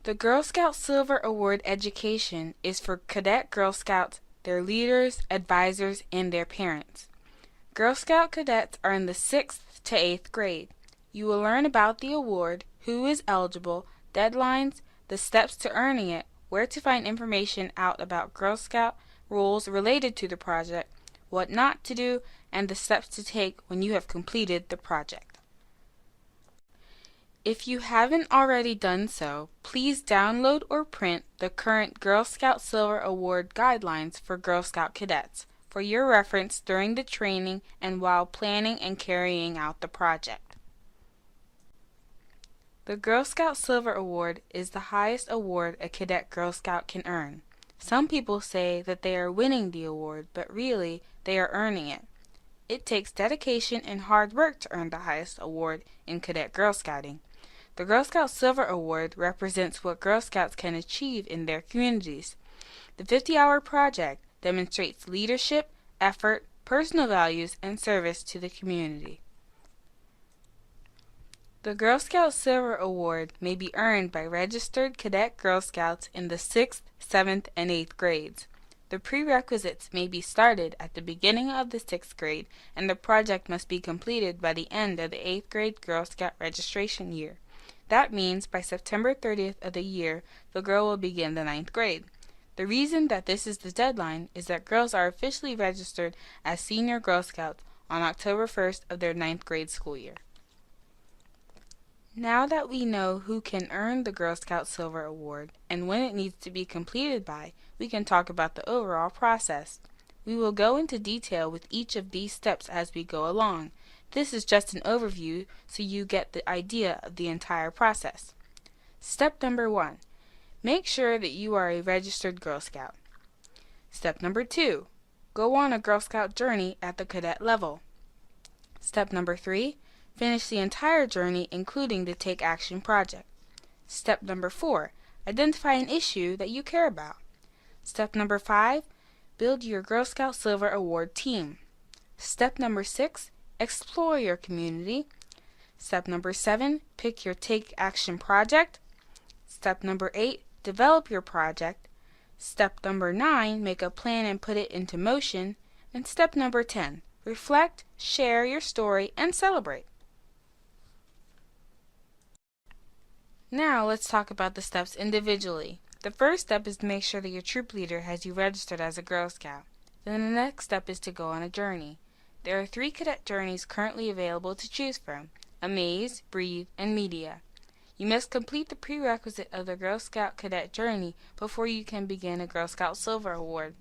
The Girl Scout Silver Award education is for cadet Girl Scouts, their leaders, advisors, and their parents. Girl Scout cadets are in the 6th to 8th grade. You will learn about the award, who is eligible, deadlines, the steps to earning it, where to find information out about Girl Scout rules related to the project, what not to do, and the steps to take when you have completed the project. If you haven't already done so, please download or print the current Girl Scout Silver Award guidelines for Girl Scout cadets for your reference during the training and while planning and carrying out the project. The Girl Scout Silver Award is the highest award a cadet Girl Scout can earn. Some people say that they are winning the award, but really they are earning it. It takes dedication and hard work to earn the highest award in cadet Girl Scouting. The Girl Scout Silver Award represents what Girl Scouts can achieve in their communities. The 50-hour project demonstrates leadership, effort, personal values, and service to the community. The Girl Scout Silver Award may be earned by registered cadet Girl Scouts in the 6th, 7th, and 8th grades. The prerequisites may be started at the beginning of the 6th grade, and the project must be completed by the end of the 8th grade Girl Scout registration year. That means by September 30th of the year, the girl will begin the 9th grade. The reason that this is the deadline is that girls are officially registered as senior Girl Scouts on October 1st of their 9th grade school year. Now that we know who can earn the Girl Scout Silver Award and when it needs to be completed by, we can talk about the overall process. We will go into detail with each of these steps as we go along. This is just an overview so you get the idea of the entire process. Step number 1. Make sure that you are a registered Girl Scout. Step number 2. Go on a Girl Scout journey at the cadet level. Step number 3. Finish the entire journey including the Take Action project. Step number 4. Identify an issue that you care about. Step number 5. Build your Girl Scout Silver Award team. Step number 6. Explore your community. Step number 7, pick your Take Action project. Step number 8, develop your project. Step number 9, make a plan and put it into motion. And step number 10, reflect, share your story, and celebrate. Now let's talk about the steps individually. The first step is to make sure that your troop leader has you registered as a Girl Scout. Then the next step is to go on a journey. There are 3 cadet journeys currently available to choose from: Amaze, Breathe, and Media. You must complete the prerequisite of the Girl Scout Cadet Journey before you can begin a Girl Scout Silver Award.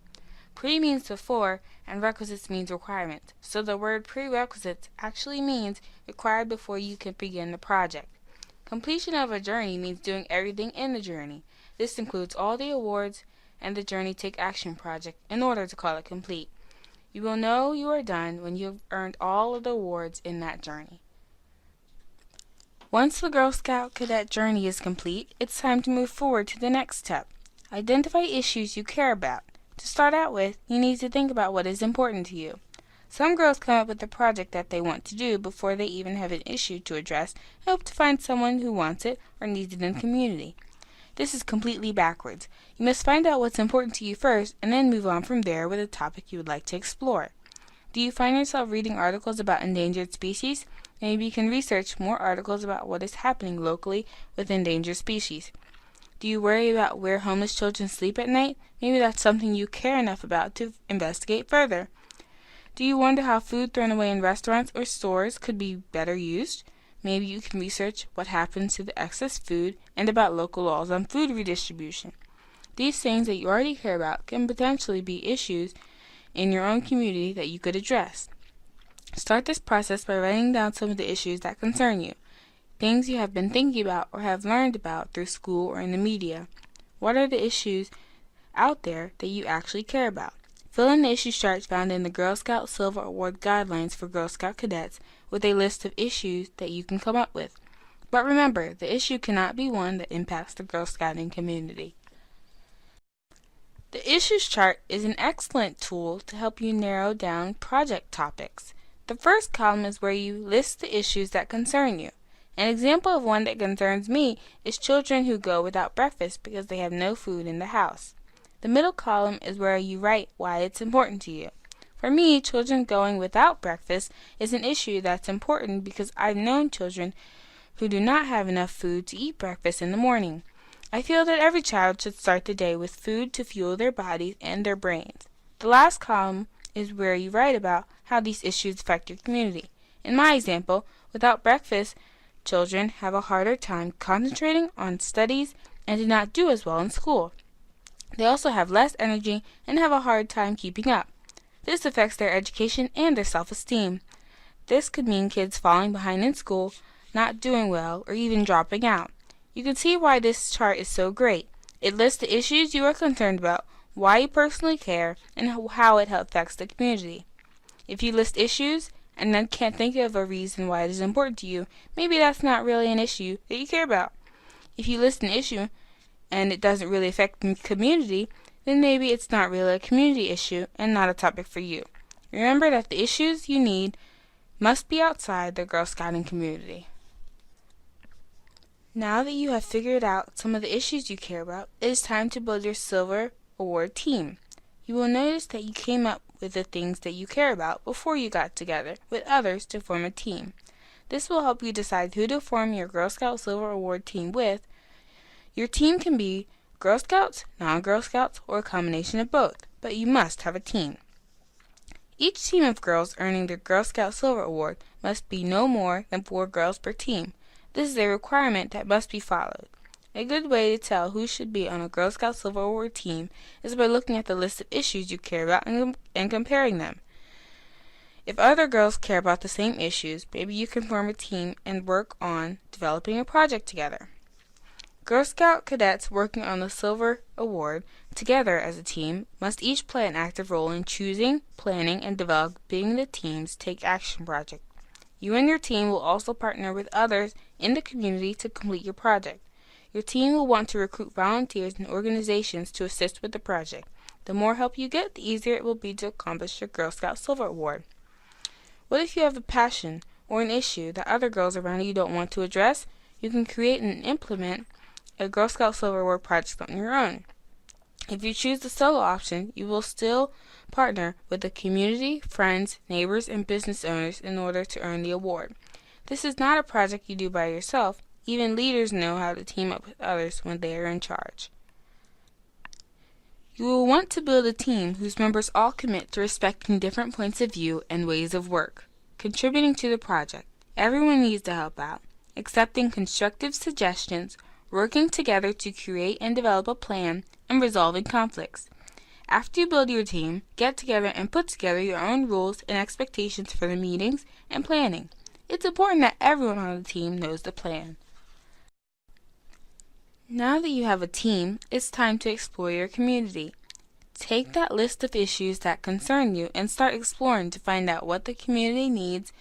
Pre means before, and requisites means requirement, so the word prerequisites actually means required before you can begin the project. Completion of a journey means doing everything in the journey. This includes all the awards and the Journey Take Action project in order to call it complete. You will know you are done when you have earned all of the awards in that journey. Once the Girl Scout Cadet journey is complete, it's time to move forward to the next step. Identify issues you care about. To start out with, you need to think about what is important to you. Some girls come up with a project that they want to do before they even have an issue to address and hope to find someone who wants it or needs it in the community. This is completely backwards. You must find out what's important to you first and then move on from there with a topic you would like to explore. Do you find yourself reading articles about endangered species? Maybe you can research more articles about what is happening locally with endangered species. Do you worry about where homeless children sleep at night? Maybe that's something you care enough about to investigate further. Do you wonder how food thrown away in restaurants or stores could be better used? Maybe you can research what happens to the excess food and about local laws on food redistribution. These things that you already care about can potentially be issues in your own community that you could address. Start this process by writing down some of the issues that concern you, things you have been thinking about or have learned about through school or in the media. What are the issues out there that you actually care about? Fill in the issue charts found in the Girl Scout Silver Award Guidelines for Girl Scout Cadets with a list of issues that you can come up with. But remember, the issue cannot be one that impacts the Girl Scouting community. The issues chart is an excellent tool to help you narrow down project topics. The first column is where you list the issues that concern you. An example of one that concerns me is children who go without breakfast because they have no food in the house. The middle column is where you write why it's important to you. For me, children going without breakfast is an issue that's important because I've known children who do not have enough food to eat breakfast in the morning. I feel that every child should start the day with food to fuel their bodies and their brains. The last column is where you write about how these issues affect your community. In my example, without breakfast, children have a harder time concentrating on studies and do not do as well in school. They also have less energy and have a hard time keeping up. This affects their education and their self-esteem. This could mean kids falling behind in school, not doing well, or even dropping out. You can see why this chart is so great. It lists the issues you are concerned about, why you personally care, and how it affects the community. If you list issues and then can't think of a reason why it is important to you, maybe that's not really an issue that you care about. If you list an issue and it doesn't really affect the community, then maybe it's not really a community issue and not a topic for you. Remember that the issues you need must be outside the Girl Scouting community. Now that you have figured out some of the issues you care about, it is time to build your Silver Award team. You will notice that you came up with the things that you care about before you got together with others to form a team. This will help you decide who to form your Girl Scout Silver Award team with. Your team can be Girl Scouts, non-Girl Scouts, or a combination of both, but you must have a team. Each team of girls earning the Girl Scout Silver Award must be no more than 4 girls per team. This is a requirement that must be followed. A good way to tell who should be on a Girl Scout Silver Award team is by looking at the list of issues you care about and comparing them. If other girls care about the same issues, maybe you can form a team and work on developing a project together. Girl Scout cadets working on the Silver Award together as a team must each play an active role in choosing, planning, and developing the team's Take Action project. You and your team will also partner with others in the community to complete your project. Your team will want to recruit volunteers and organizations to assist with the project. The more help you get, the easier it will be to accomplish your Girl Scout Silver Award. What if you have a passion or an issue that other girls around you don't want to address? You can create and implement a Girl Scout Silver Award project on your own. If you choose the solo option, you will still partner with the community, friends, neighbors, and business owners in order to earn the award. This is not a project you do by yourself. Even leaders know how to team up with others when they are in charge. You will want to build a team whose members all commit to respecting different points of view and ways of work, contributing to the project. Everyone needs to help out, accepting constructive suggestions, working together to create and develop a plan, and resolving conflicts. After you build your team, get together and put together your own rules and expectations for the meetings and planning. It's important that everyone on the team knows the plan. Now that you have a team, it's time to explore your community. Take that list of issues that concern you and start exploring to find out what the community needs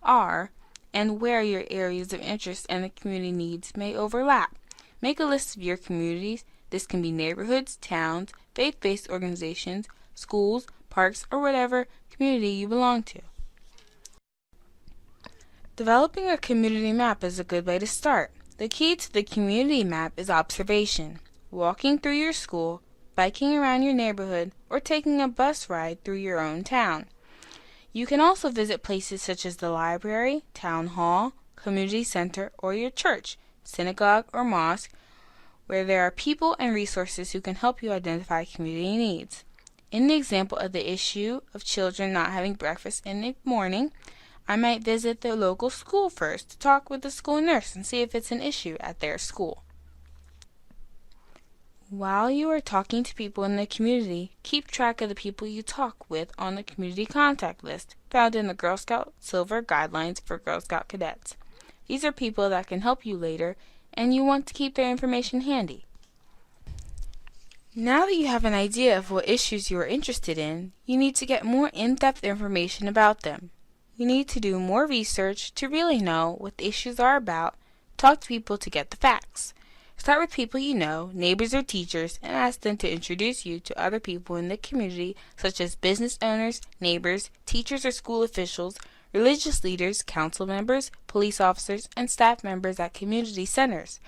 are and where your areas of interest and the community needs may overlap. Make a list of your communities. This can be neighborhoods, towns, faith-based organizations, schools, parks, or whatever community you belong to. Developing a community map is a good way to start. The key to the community map is observation. Walking through your school, biking around your neighborhood, or taking a bus ride through your own town. You can also visit places such as the library, town hall, community center, or your church, synagogue, or mosque, where there are people and resources who can help you identify community needs. In the example of the issue of children not having breakfast in the morning, I might visit the local school first to talk with the school nurse and see if it's an issue at their school. While you are talking to people in the community, keep track of the people you talk with on the community contact list found in the Girl Scout Silver Guidelines for Girl Scout Cadets. These are people that can help you later, and you want to keep their information handy. Now that you have an idea of what issues you are interested in, you need to get more in-depth information about them. You need to do more research to really know what the issues are about. Talk to people to get the facts. Start with people you know, neighbors or teachers, and ask them to introduce you to other people in the community, such as business owners, neighbors, teachers or school officials, religious leaders, council members, police officers, and staff members at community centers.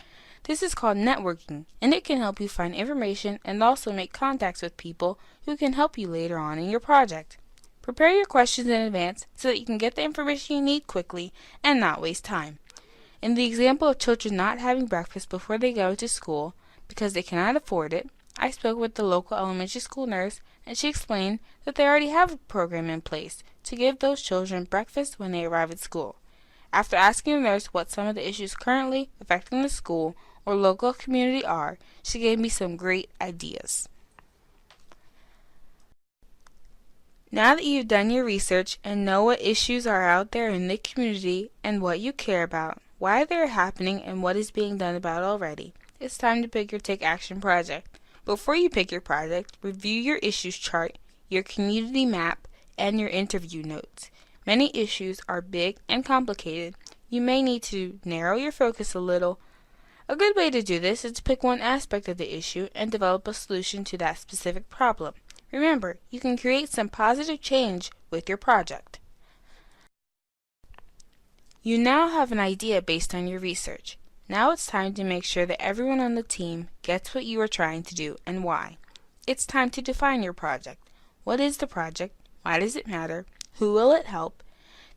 This is called networking, and it can help you find information and also make contacts with people who can help you later on in your project. Prepare your questions in advance so that you can get the information you need quickly and not waste time. In the example of children not having breakfast before they go to school because they cannot afford it, I spoke with the local elementary school nurse, and she explained that they already have a program in place to give those children breakfast when they arrive at school. After asking the nurse what some of the issues currently affecting the school or local community are, she gave me some great ideas. Now that you've done your research and know what issues are out there in the community and what you care about, why they're happening, and what is being done about already, it's time to pick your Take Action project. Before you pick your project, review your issues chart, your community map, and your interview notes. Many issues are big and complicated. You may need to narrow your focus a little. A good way to do this is to pick one aspect of the issue and develop a solution to that specific problem. Remember, you can create some positive change with your project. You now have an idea based on your research. Now it's time to make sure that everyone on the team gets what you are trying to do and why. It's time to define your project. What is the project? Why does it matter? Who will it help?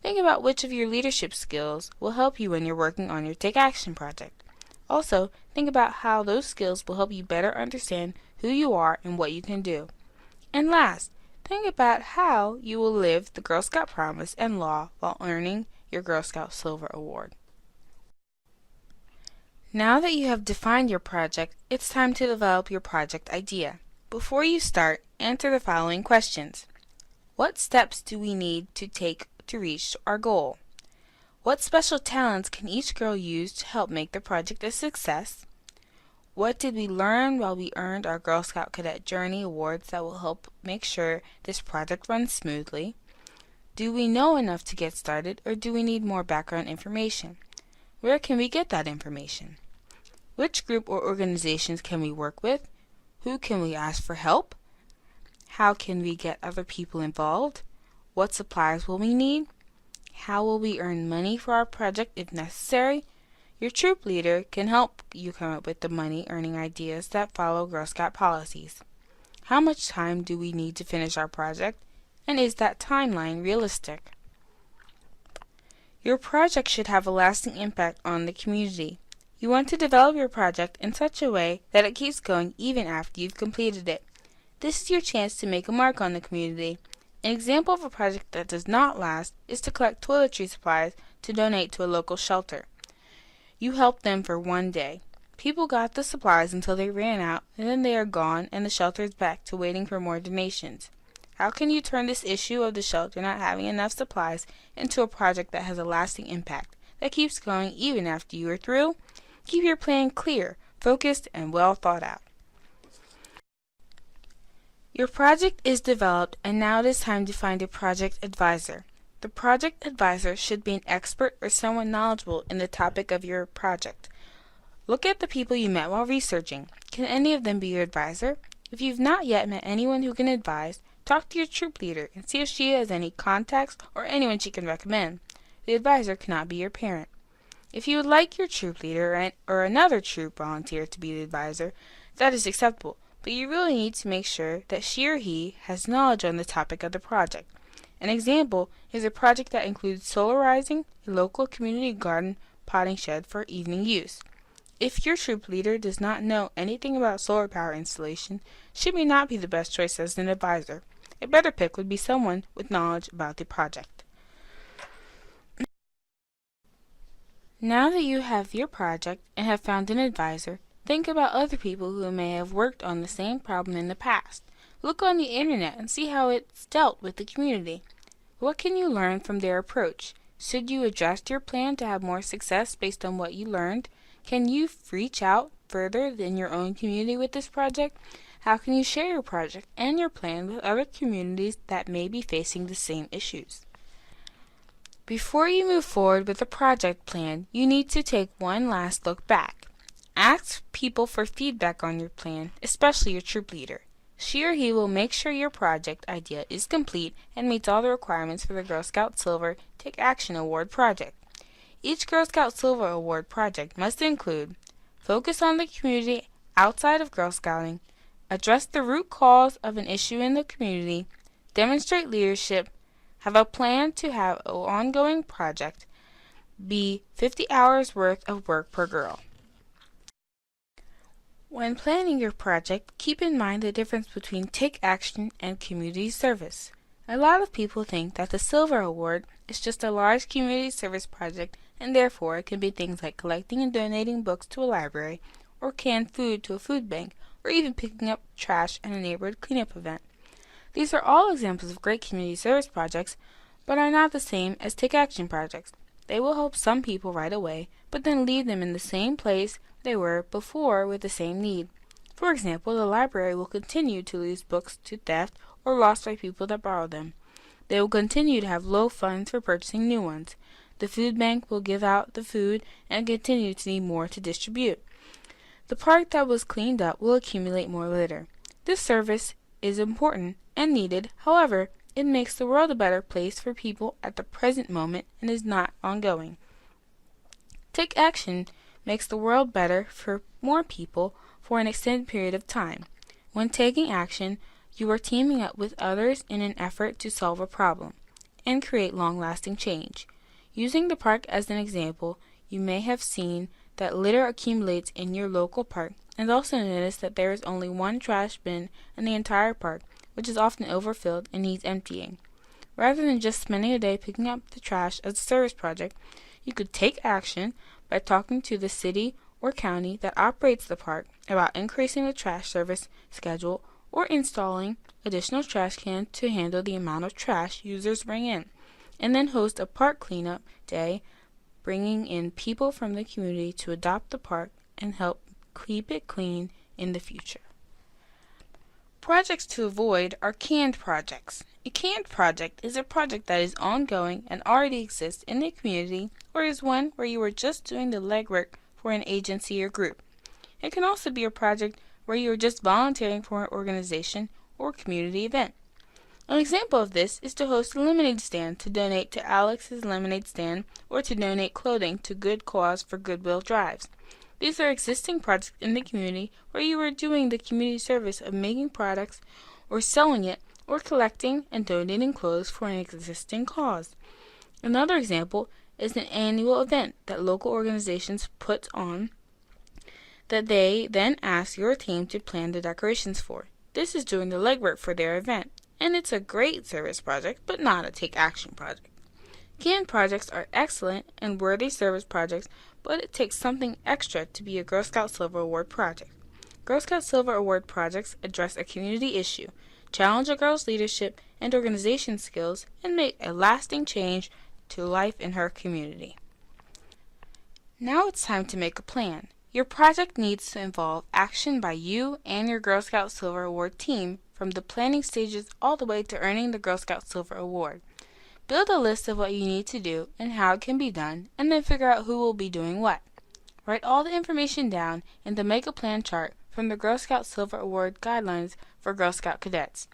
Think about which of your leadership skills will help you when you're working on your Take Action project. Also, think about how those skills will help you better understand who you are and what you can do. And last, think about how you will live the Girl Scout promise and law while earning your Girl Scout Silver Award. Now that you have defined your project, it's time to develop your project idea. Before you start, answer the following questions. What steps do we need to take to reach our goal? What special talents can each girl use to help make the project a success? What did we learn while we earned our Girl Scout Cadet Journey Awards that will help make sure this project runs smoothly? Do we know enough to get started, or do we need more background information? Where can we get that information? Which group or organizations can we work with? Who can we ask for help? How can we get other people involved? What supplies will we need? How will we earn money for our project if necessary? Your troop leader can help you come up with the money earning ideas that follow Girl Scout policies. How much time do we need to finish our project? And is that timeline realistic? Your project should have a lasting impact on the community. You want to develop your project in such a way that it keeps going even after you've completed it. This is your chance to make a mark on the community. An example of a project that does not last is to collect toiletry supplies to donate to a local shelter. You helped them for one day. People got the supplies until they ran out, and then they are gone and the shelter is back to waiting for more donations. How can you turn this issue of the shelter not having enough supplies into a project that has a lasting impact, that keeps going even after you are through? Keep your plan clear, focused, and well thought out. Your project is developed, and now it is time to find a project advisor. The project advisor should be an expert or someone knowledgeable in the topic of your project. Look at the people you met while researching. Can any of them be your advisor? If you've not yet met anyone who can advise, talk to your troop leader and see if she has any contacts or anyone she can recommend. The advisor cannot be your parent. If you would like your troop leader or another troop volunteer to be the advisor, that is acceptable, but you really need to make sure that she or he has knowledge on the topic of the project. An example is a project that includes solarizing a local community garden potting shed for evening use. If your troop leader does not know anything about solar power installation, she may not be the best choice as an advisor. A better pick would be someone with knowledge about the project. Now that you have your project and have found an advisor, think about other people who may have worked on the same problem in the past. Look on the internet and see how it's dealt with the community. What can you learn from their approach? Should you adjust your plan to have more success based on what you learned? Can you reach out further than your own community with this project? How can you share your project and your plan with other communities that may be facing the same issues? Before you move forward with a project plan, you need to take one last look back. Ask people for feedback on your plan, especially your troop leader. She or he will make sure your project idea is complete and meets all the requirements for the Girl Scout Silver Take Action Award project. Each Girl Scout Silver Award project must include focus on the community outside of Girl Scouting, address the root cause of an issue in the community, demonstrate leadership, have a plan to have an ongoing project, be 50 hours worth of work per girl. When planning your project, keep in mind the difference between take action and community service. A lot of people think that the Silver Award is just a large community service project and therefore it can be things like collecting and donating books to a library, or canned food to a food bank, or even picking up trash at a neighborhood cleanup event. These are all examples of great community service projects, but are not the same as take action projects. They will help some people right away, but then leave them in the same place they were before with the same need. For example, the library will continue to lose books to theft or lost by people that borrow them. They will continue to have low funds for purchasing new ones. The food bank will give out the food and continue to need more to distribute. The park that was cleaned up will accumulate more litter. This service is important and needed, however, it makes the world a better place for people at the present moment and is not ongoing. Take action makes the world better for more people for an extended period of time. When taking action, you are teaming up with others in an effort to solve a problem and create long-lasting change. Using the park as an example, you may have seen that litter accumulates in your local park and also notice that there is only one trash bin in the entire park, which is often overfilled and needs emptying. Rather than just spending a day picking up the trash as a service project, you could take action by talking to the city or county that operates the park about increasing the trash service schedule or installing additional trash cans to handle the amount of trash users bring in, and then host a park cleanup day, bringing in people from the community to adopt the park and help keep it clean in the future. Projects to avoid are canned projects. A canned project is a project that is ongoing and already exists in the community, or is one where you are just doing the legwork for an agency or group. It can also be a project where you are just volunteering for an organization or community event. An example of this is to host a lemonade stand to donate to Alex's Lemonade Stand, or to donate clothing to good cause for Goodwill drives. These are existing projects in the community where you are doing the community service of making products or selling it, or collecting and donating clothes for an existing cause. Another example is an annual event that local organizations put on that they then ask your team to plan the decorations for. This is doing the legwork for their event, and it's a great service project, but not a take action project. Canned projects are excellent and worthy service projects, but it takes something extra to be a Girl Scout Silver Award project. Girl Scout Silver Award projects address a community issue, challenge a girl's leadership and organization skills, and make a lasting change to life in her community. Now it's time to make a plan. Your project needs to involve action by you and your Girl Scout Silver Award team from the planning stages all the way to earning the Girl Scout Silver Award. Build a list of what you need to do and how it can be done, and then figure out who will be doing what. Write all the information down in the Make a Plan chart from the Girl Scout Silver Award Guidelines for Girl Scout Cadets.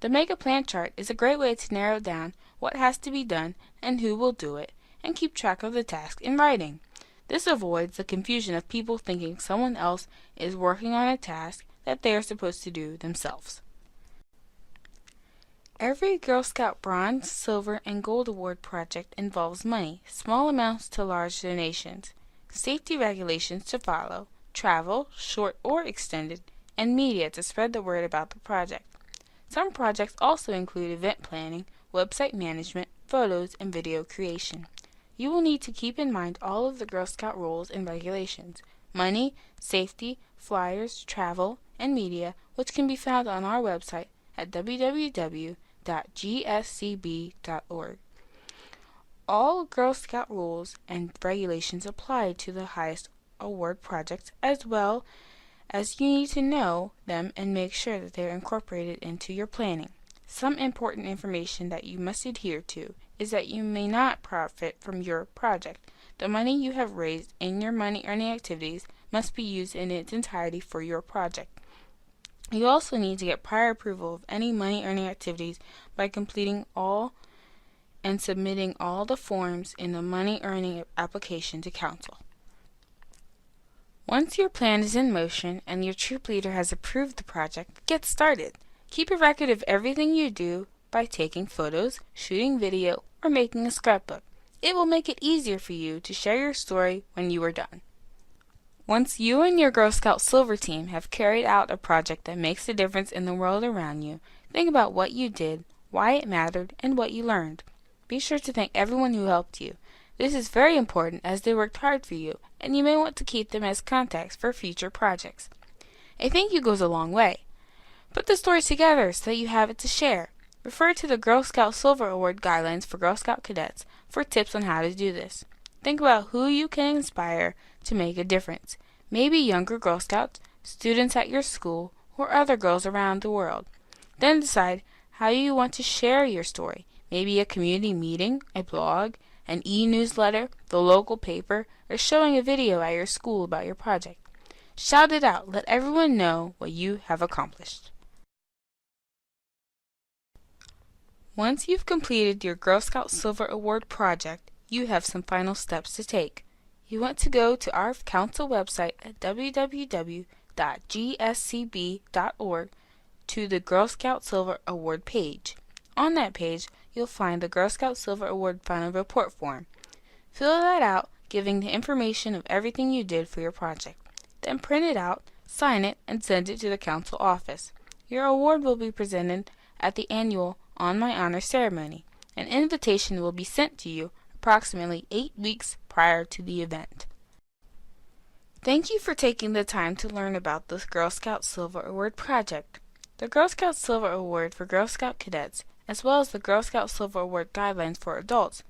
The Make a Plan chart is a great way to narrow down what has to be done and who will do it, and keep track of the task in writing. This avoids the confusion of people thinking someone else is working on a task that they are supposed to do themselves. Every Girl Scout Bronze, Silver, and Gold Award project involves money, small amounts to large donations, safety regulations to follow, travel, short or extended, and media to spread the word about the project. Some projects also include event planning, website management, photos, and video creation. You will need to keep in mind all of the Girl Scout rules and regulations, money, safety, flyers, travel, and media, which can be found on our website at www.gscb.org. All Girl Scout rules and regulations apply to the highest award projects, as well as you need to know them and make sure that they are incorporated into your planning. Some important information that you must adhere to is that you may not profit from your project. The money you have raised in your money earning activities must be used in its entirety for your project. You also need to get prior approval of any money-earning activities by completing all and submitting all the forms in the money-earning application to Council. Once your plan is in motion and your troop leader has approved the project, get started. Keep a record of everything you do by taking photos, shooting video, or making a scrapbook. It will make it easier for you to share your story when you are done. Once you and your Girl Scout Silver team have carried out a project that makes a difference in the world around you, think about what you did, why it mattered, and what you learned. Be sure to thank everyone who helped you. This is very important as they worked hard for you, and you may want to keep them as contacts for future projects. A thank you goes a long way. Put the stories together so that you have it to share. Refer to the Girl Scout Silver Award guidelines for Girl Scout cadets for tips on how to do this. Think about who you can inspire to make a difference. Maybe younger Girl Scouts, students at your school, or other girls around the world. Then decide how you want to share your story. Maybe a community meeting, a blog, an e-newsletter, the local paper, or showing a video at your school about your project. Shout it out. Let everyone know what you have accomplished. Once you've completed your Girl Scout Silver Award project, you have some final steps to take. You want to go to our council website at www.gscb.org to the Girl Scout Silver Award page. On that page, you'll find the Girl Scout Silver Award Final Report form. Fill that out, giving the information of everything you did for your project. Then print it out, sign it, and send it to the council office. Your award will be presented at the annual On My Honor ceremony. An invitation will be sent to you approximately 8 weeks prior to the event. Thank you for taking the time to learn about the Girl Scout Silver Award project. The Girl Scout Silver Award for Girl Scout cadets, as well as the Girl Scout Silver Award guidelines for adults,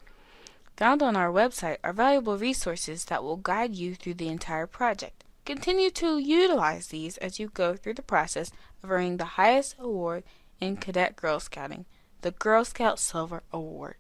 found on our website, are valuable resources that will guide you through the entire project. Continue to utilize these as you go through the process of earning the highest award in Cadet Girl Scouting, the Girl Scout Silver Award.